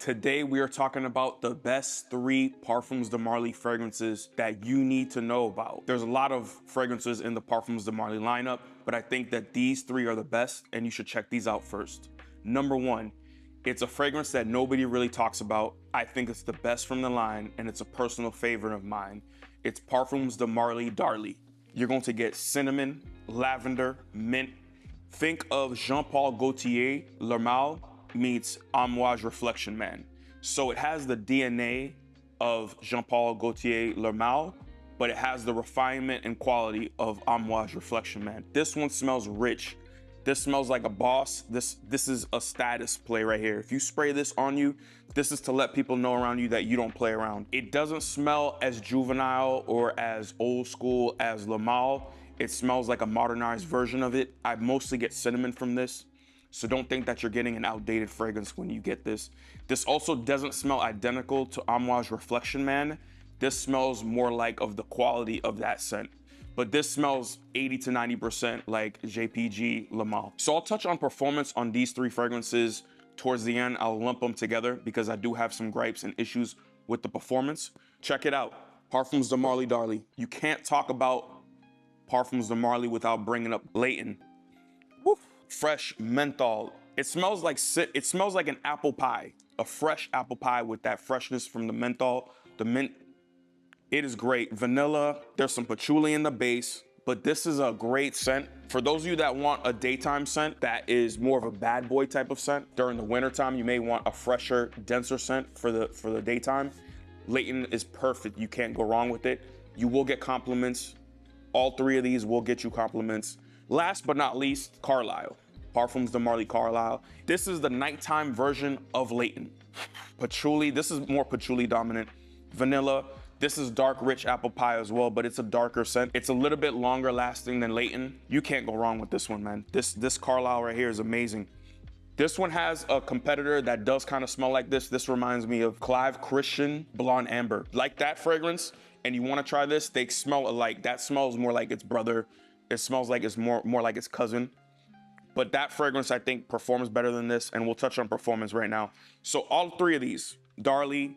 Today we are talking about the best 3 Parfums de Marly fragrances that you need to know about. There's a lot of fragrances in the Parfums de Marly lineup, but I think that these 3 are the best and you should check these out first. Number 1, it's a fragrance that nobody really talks about. I think it's the best from the line and it's a personal favorite of mine. It's Parfums de Marly Darly. You're going to get cinnamon, lavender, mint. Think of Jean-Paul Gaultier L'Hermal meets Amouage Reflection Man. So it has the DNA of Jean-Paul Gaultier L'Hermal, but it has the refinement and quality of Amouage Reflection Man. This one smells rich. This smells like a boss. This is a status play right here. If you spray this on you, this is to let people know around you that you don't play around. It doesn't smell as juvenile or as old school as L'Hermal. It smells like a modernized version of it. I mostly get cinnamon from this, so don't think that you're getting an outdated fragrance when you get this. This also doesn't smell identical to Amouage Reflection Man. This smells more like of the quality of that scent. But this smells 80 to 90% like JPG L'Hermal. So I'll touch on performance on these 3 fragrances towards the end. I'll lump them together because I do have some gripes and issues with the performance. Check it out, Parfums de Marly Darly. You can't talk about Parfums de Marly without bringing up Leighton. Woof. Fresh menthol. It smells like an apple pie, a fresh apple pie with that freshness from the menthol, the mint. It is great. Vanilla, there's some patchouli in the base, but this is a great scent. For those of you that want a daytime scent that is more of a bad boy type of scent, during the wintertime, you may want a fresher, denser scent for the daytime. Leighton is perfect. You can't go wrong with it. You will get compliments. All 3 of these will get you compliments. Last but not least, Carlisle. Parfums de Marly Carlisle. This is the nighttime version of Leighton. Patchouli, this is more patchouli dominant. Vanilla, this is dark, rich apple pie as well, but it's a darker scent. It's a little bit longer lasting than Leighton. You can't go wrong with this one, man. This Carlisle right here is amazing. This one has a competitor that does kind of smell like this. This reminds me of Clive Christian Blonde Amber. Like that fragrance, and you want to try this, they smell alike. That smells more like its brother. It smells like it's more like its cousin. But that fragrance, I think, performs better than this, and we'll touch on performance right now. So all 3 of these, Darly,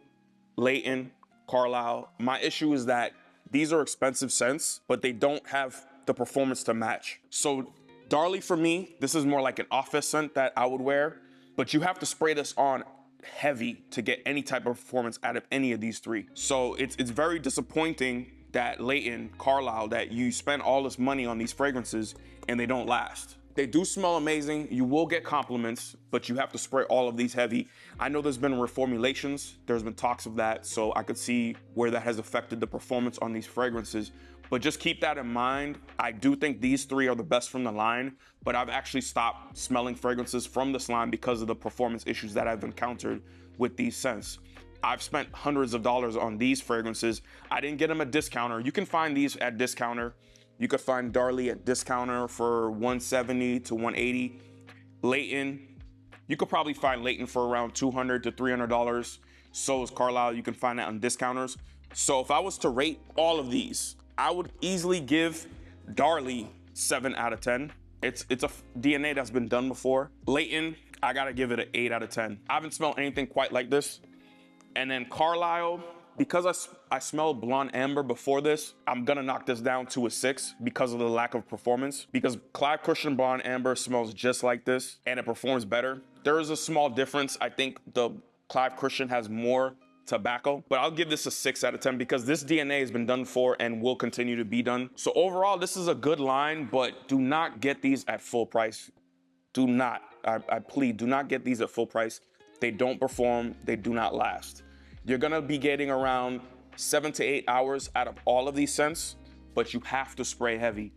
Leighton, Carlisle, my issue is that these are expensive scents, but they don't have the performance to match. So Darly, for me, this is more like an office scent that I would wear, but you have to spray this on heavy to get any type of performance out of any of these 3. So it's very disappointing that Leighton, Carlisle, that you spend all this money on these fragrances and they don't last. They do smell amazing. You will get compliments, but you have to spray all of these heavy. I know there's been reformulations. There's been talks of that, so I could see where that has affected the performance on these fragrances. But just keep that in mind. I do think these 3 are the best from the line, but I've actually stopped smelling fragrances from this line because of the performance issues that I've encountered with these scents. I've spent hundreds of dollars on these fragrances. I didn't get them at discounter. You can find these at discounter. You could find Darly at discounter for $170 to $180. Leighton, you could probably find Leighton for around $200 to $300. So is Carlisle. You can find that on discounters. So if I was to rate all of these, I would easily give Darly 7 out of 10. It's a DNA that's been done before. Leighton, I gotta give it an 8 out of 10. I haven't smelled anything quite like this. And then Carlisle, because I smelled Blonde Amber before this, I'm gonna knock this down to a 6 because of the lack of performance. Because Clive Christian Blonde Amber smells just like this and it performs better. There is a small difference. I think the Clive Christian has more tobacco, but I'll give this a 6 out of 10 because this DNA has been done for and will continue to be done. So overall, this is a good line, but do not get these at full price. Do not, I plead, do not get these at full price. They don't perform, they do not last. You're gonna be getting around 7 to 8 hours out of all of these scents, but you have to spray heavy.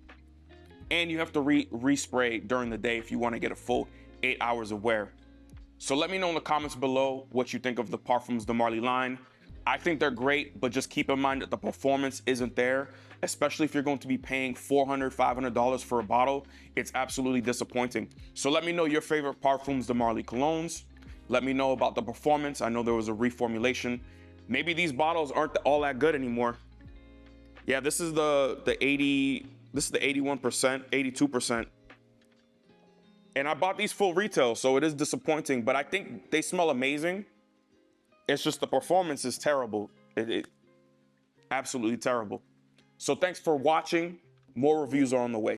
And you have to respray during the day if you wanna get a full 8 hours of wear. So let me know in the comments below what you think of the Parfums de Marly line. I think they're great, but just keep in mind that the performance isn't there, especially if you're going to be paying $400, $500 for a bottle. It's absolutely disappointing. So let me know your favorite Parfums de Marly colognes. Let me know about the performance. I know there was a reformulation. Maybe these bottles aren't all that good anymore. Yeah, this is the 81%, 82%. And I bought these full retail, so it is disappointing, but I think they smell amazing. It's just the performance is terrible. It absolutely terrible. So thanks for watching. More reviews are on the way.